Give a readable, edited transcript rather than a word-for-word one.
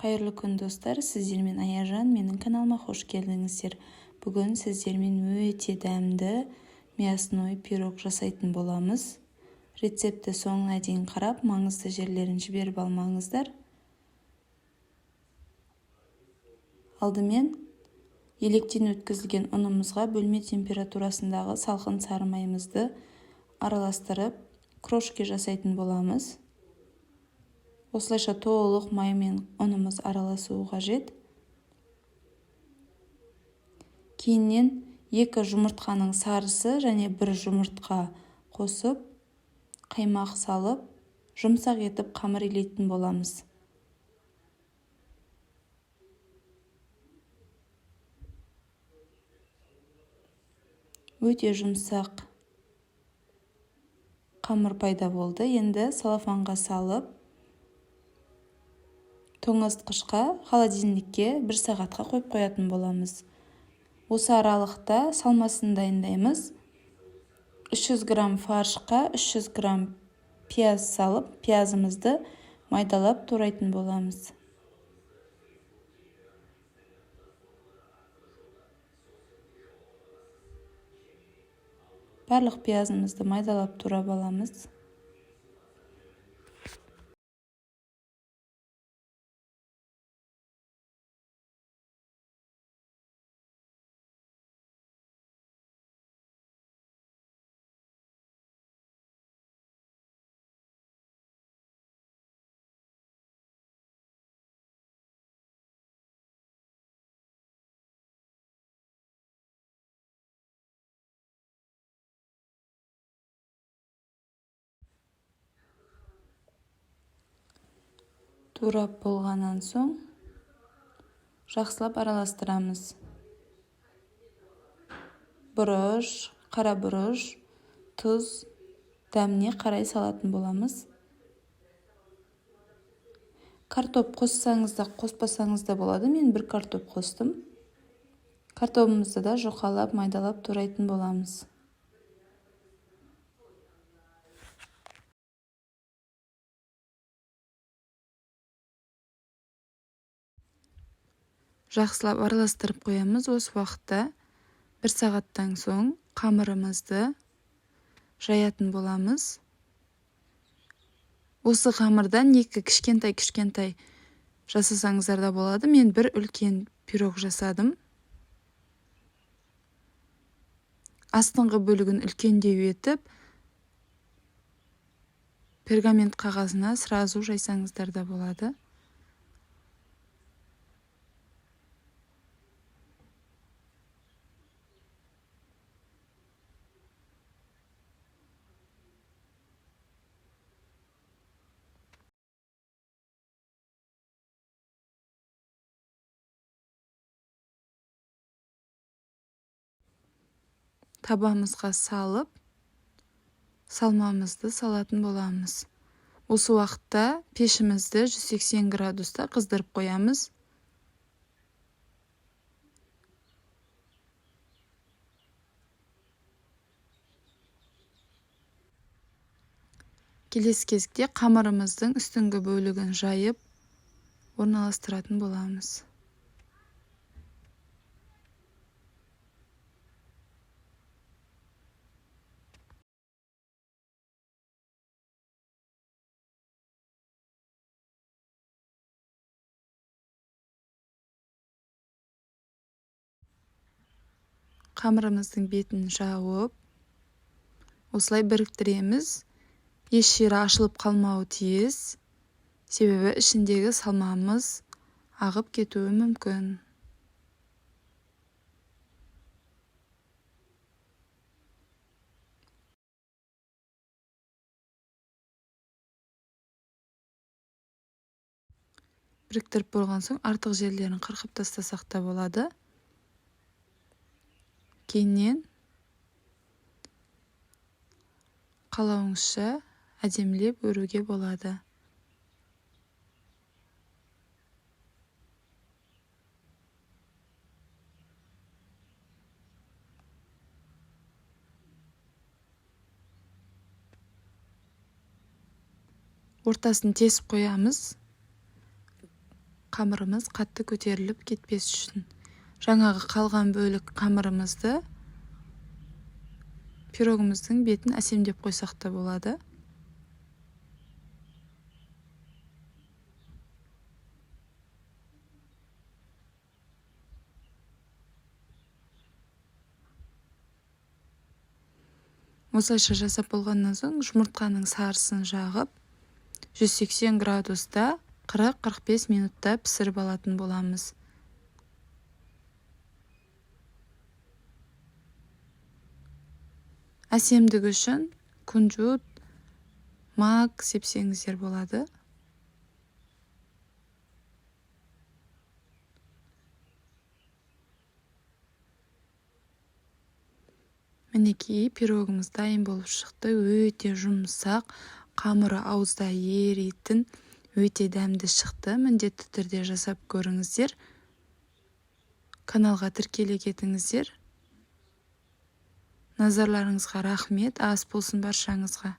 Қайырлы күн достар, сіздермен Аяжан, менің каналыма қош келдіңіздер. Бүгін сіздермен өте дәмді мясной пирог жасайтын боламыз. Рецепті соңына дейін қарап, маңызды жерлерін жіберіп алмаңыздар. Алдымен електен өткізілген ұнымызға бөлме температурасындағы салқын сары майымызды араластырып, крошки жасайтын боламыз. Осылайша толық май мен ұнымыз араласуы қажет. Кейіннен 2 жұмыртқаның сарысы және 1 жұмыртқа қосып, қаймақ салып, жұмсақ етіп қамыр илейтін боламыз. Өте жұмсақ қамыр пайда болды. Енді салафанға салып, тоңазытқышқа, холодильникке 1 сағатқа қойып қоятын боламыз. Осы аралықта салмасын дайындаймыз. 300 грамм фаршқа 300 грамм пияз салып, пиязымызды майдалап турайтын боламыз. Барлық пиязымызды майдалап турап аламыз. Турап болғаннан соң жақсылап араластырамыз. Бұрыш, қара бұрыш, тұз, дәміне қарай салатын боламыз. Картоп қоссаңыз да, қоспасаңыз да болады. Мен 1 картоп қостым. Картопымызды да жұқалап, майдалап турайтын боламыз. Жақсылап араластырып қоямыз. Осы уақытта 1 сағаттан соң қамырымызды жаятын боламыз. Осы қамырдан 2 кішкентай жасасаңыздар да болады. Мен 1 үлкен пирог жасадым. Астыңғы бөлігін үлкендеу етіп, пергамент қағазына сразу жайсаңыздар да болады. Табамызға салып, салмамызды салатын боламыз. Осы уақытта пешімізді 180 градуста қыздырып қоямыз. Келесі кезекте қамырымыздың үстіңгі бөлігін жайып, орналастыратын боламыз. Қамырымыздың бетін жауып, осылай біріктіреміз. Еш жері ашылып қалмауы тиіс, себебі ішіндегі салмамыз ағып кетуі мүмкін. Біріктіріп болған соң артық жерлерін қырқып тастасақ та болады. Кейіннен қалауыңызша әдемілеп өруге болады. Ортасын тесіп қоямыз. қамырымыз қатты көтеріліп кетпес үшін. Жаңағы қалған бөлік қамырымызды пирогымыздың бетін әсемдеп қойсақ та болады. Осылайша жасап болғаннан соң жұмыртқаның сарысын жағып 180 градуста 40-45 минутта пісіріп алатын боламыз. Әсемдік үшін кунжут, мак сепсеңіздер болады. Мінекей пирогымыз дайын болып шықты. Өте жұмсақ, қамыры ауызда еритін, өте дәмді шықты. Міндетті түрде жасап көріңіздер. Каналға тіркеле кетіңіздер. Назарларыңызға рахмет, ас болсын баршаңызға.